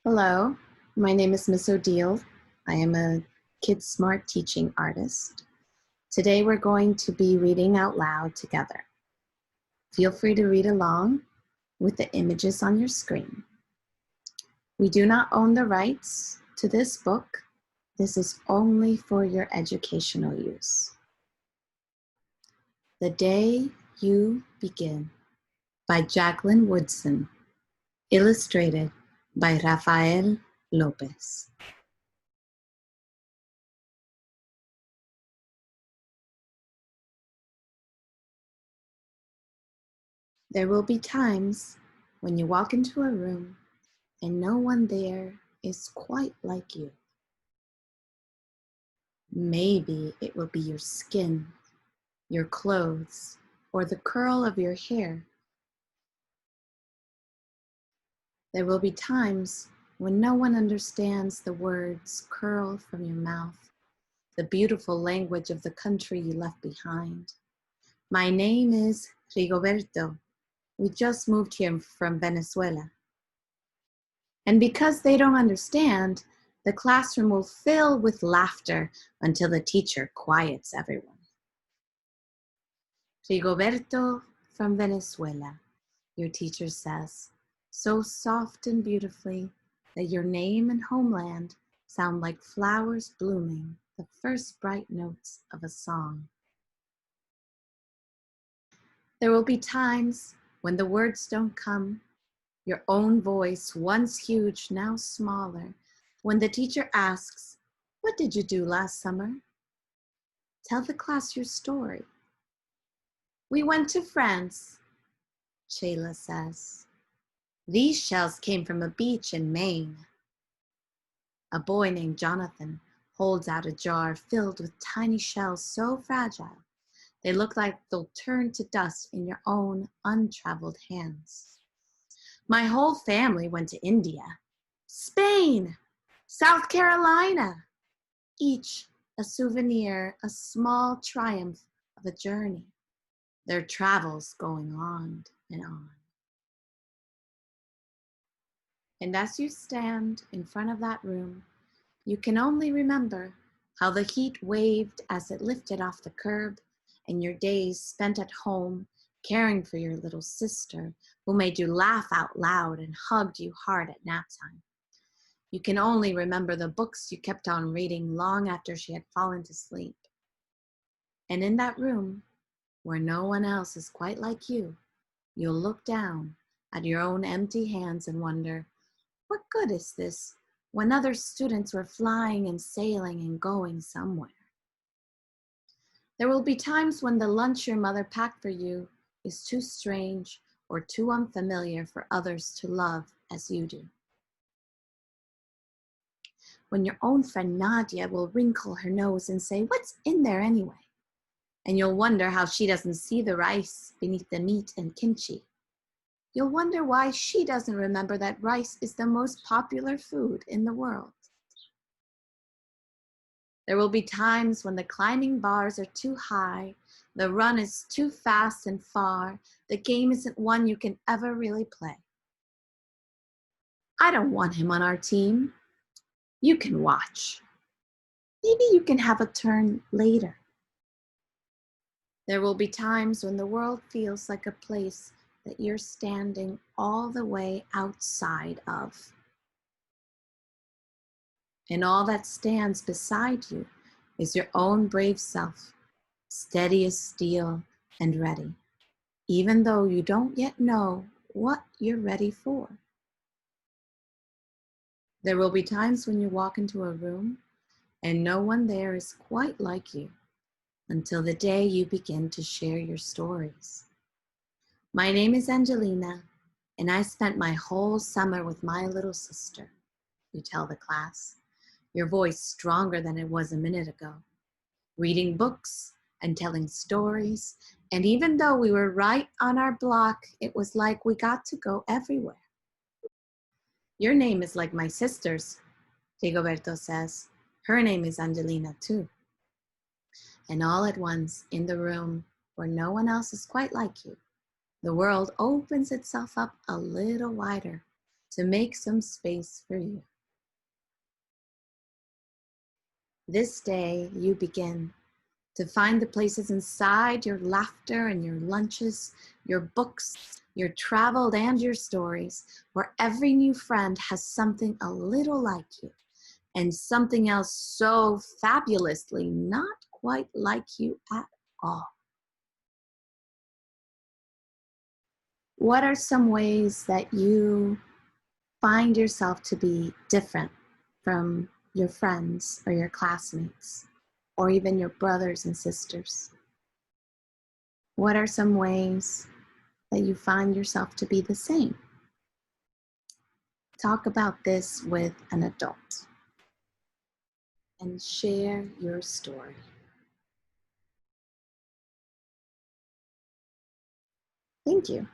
Hello, my name is Miss Odile. I am a Kid Smart teaching artist. Today we're going to be reading out loud together. Feel free to read along with the images on your screen. We do not own the rights to this book. This is only for your educational use. The Day You Begin by Jacqueline Woodson, illustrated by Rafael López. There will be times when you walk into a room and no one there is quite like you. Maybe it will be your skin, your clothes, or the curl of your hair. There will be times when no one understands the words curl from your mouth, the beautiful language of the country you left behind. My name is Rigoberto. We just moved here from Venezuela. And because they don't understand, the classroom will fill with laughter until the teacher quiets everyone. Rigoberto from Venezuela, your teacher says, so soft and beautifully that your name and homeland sound like flowers blooming, the first bright notes of a song. There will be times when the words don't come, your own voice, once huge, now smaller, when the teacher asks, "What did you do last summer?" Tell the class your story. "We went to France," Shayla says. "These shells came from a beach in Maine." A boy named Jonathan holds out a jar filled with tiny shells so fragile, they look like they'll turn to dust in your own untraveled hands. "My whole family went to India, Spain, South Carolina," each a souvenir, a small triumph of a journey, their travels going on and on. And as you stand in front of that room, you can only remember how the heat waved as it lifted off the curb, and your days spent at home caring for your little sister who made you laugh out loud and hugged you hard at nap time. You can only remember the books you kept on reading long after she had fallen to sleep. And in that room, where no one else is quite like you, you'll look down at your own empty hands and wonder, what good is this when other students were flying and sailing and going somewhere? There will be times when the lunch your mother packed for you is too strange or too unfamiliar for others to love as you do. When your own friend Nadia will wrinkle her nose and say, "What's in there anyway?" And you'll wonder how she doesn't see the rice beneath the meat and kimchi. You'll wonder why she doesn't remember that rice is the most popular food in the world. There will be times when the climbing bars are too high, the run is too fast and far, the game isn't one you can ever really play. "I don't want him on our team." "You can watch. Maybe you can have a turn later." There will be times when the world feels like a place that you're standing all the way outside of. And all that stands beside you is your own brave self, steady as steel and ready, even though you don't yet know what you're ready for. There will be times when you walk into a room and no one there is quite like you until the day you begin to share your stories. My name is Angelina, and I spent my whole summer with my little sister, you tell the class, your voice stronger than it was a minute ago, reading books and telling stories, and even though we were right on our block, it was like we got to go everywhere. "Your name is like my sister's," Rigoberto says. Her name is Angelina too. And all at once, in the room where no one else is quite like you, the world opens itself up a little wider, to make some space for you. This day you begin to find the places inside your laughter and your lunches, your books, your travel, and your stories, where every new friend has something a little like you and something else so fabulously not quite like you at all. What are some ways that you find yourself to be different from your friends or your classmates, or even your brothers and sisters? What are some ways that you find yourself to be the same? Talk about this with an adult and share your story. Thank you.